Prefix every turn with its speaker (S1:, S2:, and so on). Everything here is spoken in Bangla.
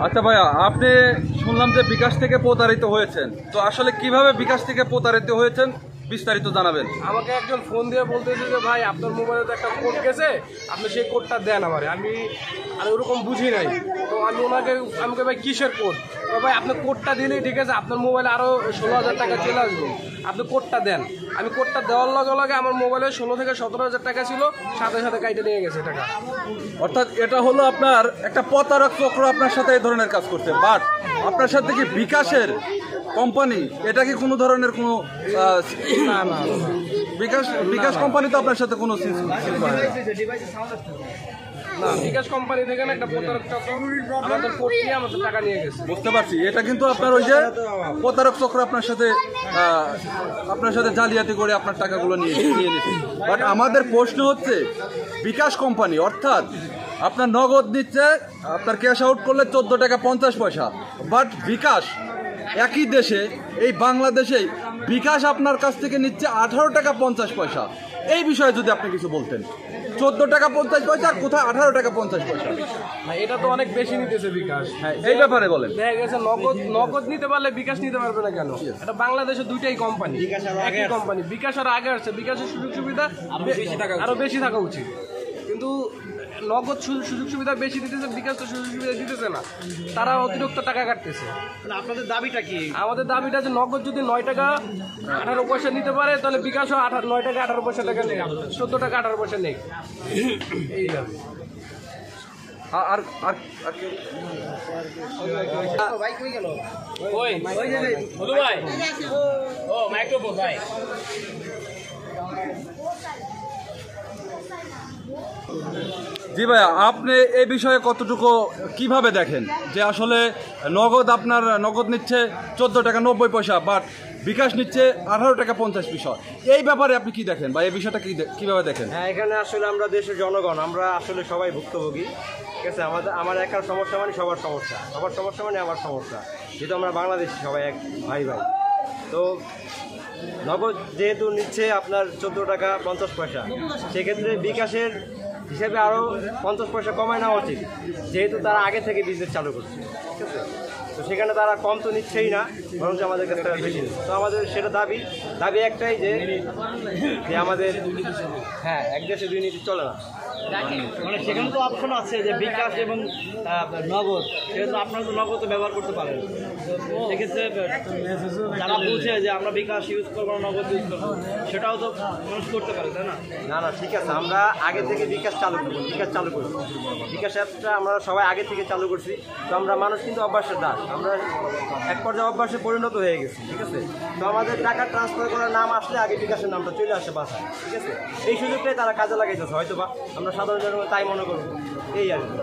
S1: আচ্ছা ভাইয়া, আপনি শুনলাম যে বিকাশ থেকে প্রতারিত হয়েছেন, তো আসলে কিভাবে বিকাশ থেকে প্রতারিত হয়েছেন বিস্তারিত জানাবেন।
S2: আমাকে একজন ফোন দিয়ে বলতেছে যে ভাই আপনার মোবাইলে তো একটা কোড গেছে, আপনি সেই কোডটা দেন আমারে। আমি ওরকম বুঝি নাই, তো আমি আমাকে ভাই কিসের কোড? ভাই আপনি কোডটা দিলেই ঠিক আছে, আপনার মোবাইলে আরও 16,000 টাকা চলে আসবে, আপনি কোডটা দেন। আমি কোডটা দেওয়ার লগে লগে আমার মোবাইলে 16 থেকে 17,000 টাকা ছিল, সাথে সাথে কাইটে নিয়ে গেছে টাকা।
S1: অর্থাৎ এটা হলো আপনার একটা প্রতারক চক্র আপনার সাথে এই ধরনের কাজ করছে। বাট আপনার সাথে কি বিকাশের কোম্পানি এটা কি কোনো ধরনের কোনো বিকাশ কোম্পানি তো আপনার সাথে কোনো
S2: না, বিকাশ কোম্পানি থেকে একটা প্রতারক চক্র আমাদের কোড নিয়ে আমাদের টাকা নিয়ে গেছে।
S1: বুঝতে পারছি, এটা কিন্তু আপনার ওই যে প্রতারক চক্র আপনার সাথে জালিয়াতি করে আপনার টাকাগুলো নিয়ে নিচ্ছে। বাট আমাদের প্রশ্ন হচ্ছে বিকাশ কোম্পানি অর্থাৎ আপনার নগদ নিচ্ছে, আপনার ক্যাশ আউট করলে 14 টাকা 50 পয়সা, বাট বিকাশ একই দেশে এই বাংলাদেশেই বিকাশ আপনার কাছ থেকে নিচ্ছে 18 টাকা 50 পয়সা। এই বিষয়ে যদি আপনি কিছু বলতেন, 14 টাকা 50 পয়সা কোথায় 18 টাকা 50 পয়সা?
S2: এটা তো অনেক বেশি নিতেছে বিকাশ।
S1: হ্যাঁ, এই ব্যাপারে বলেন।
S2: দেখা গেছে নগদ নিতে পারলে বিকাশ নিতে পারবে না কেন? এটা বাংলাদেশে দুইটাই কোম্পানি, একই কোম্পানি। বিকাশ আর আগে আসছে, বিকাশের সুযোগ সুবিধা আরো বেশি থাকা উচিত, কিন্তু নগদ সুযোগ সুবিধা বেশি দিতেছে, বিকাশ তো সুযোগ সুবিধা দিতেছে না, তারা অতিরিক্ত টাকা কাটতেছে।
S3: আপনাদের দাবিটা কি?
S2: আমাদের দাবিটা যে নগদ যদি 9 টাকা 18 পয়সা নিতে পারে, তাহলে বিকাশও 9 টাকা 18 পয়সা টাকা নেই, 14 টাকা 18 পয়সা নেই। এই দাবি।
S1: আর জি ভাইয়া, আপনি এই বিষয়ে কতটুকু কিভাবে দেখেন যে আসলে নগদ নিচ্ছে 14 টাকা 90 পয়সা, বাট বিকাশ নিচ্ছে 18 টাকা 50 পয়সা, এই ব্যাপারে আপনি কি দেখেন বা এই বিষয়টা কিভাবে দেখেন?
S3: হ্যাঁ, এখানে আসলে আমরা দেশের জনগণ, আমরা আসলে সবাই ভুক্তভোগী। ঠিক আছে, আমার একার সমস্যা মানে সবার সমস্যা মানে আমার সমস্যা, যেহেতু আমরা বাংলাদেশি সবাই এক ভাই। তো নগদ যেহেতু নিচ্ছে আপনার 14 টাকা 50 পয়সা, সেক্ষেত্রে বিকাশের হিসাবে আরও 50 পয়সা কমায় নেওয়া উচিত, যেহেতু তারা আগে থেকে বিজনেস চালু করছে। ঠিক আছে, তো সেখানে তারা কম তো নিচ্ছেই না, বরঞ্চ আমাদের কাছে তারা বেশি নিচ্ছে। তো আমাদের সেটা দাবি একটাই যে আমাদের এক দেশে দুই নীতি চলে না। মানে সেখানে তো অপশন আছে যে বিকাশ এবং নগদ, সেক্ষেত্রে আপনারা তো নগদ ব্যবহার করতে পারেন। সেক্ষেত্রে যারা বলছে যে আমরা বিকাশ ইউজ করবো না, নগদ ইউজ করবো, সেটাও তো মানুষ করতে পারে, তাই না? না, ঠিক আছে, আমরা আগে থেকে বিকাশ চালু করছি। বিকাশ অ্যাপটা আমরা সবাই আগে থেকে চালু করছি। তো আমরা মানুষ কিন্তু অভ্যাসের দাস, আমরা এক পর্যায়ে অভ্যাসে পরিণত হয়ে গেছি। ঠিক আছে, তো আমাদের টাকা ট্রান্সফার করার নাম আসলে আগে বিকাশের নামটা চলে আসে বাসায়। ঠিক আছে, এই সুযোগটাই তারা কাজে লাগাইতেছে, হয়তো বা আমরা সাধারণ জনগণ তাই মনে করবো, এই আর কি।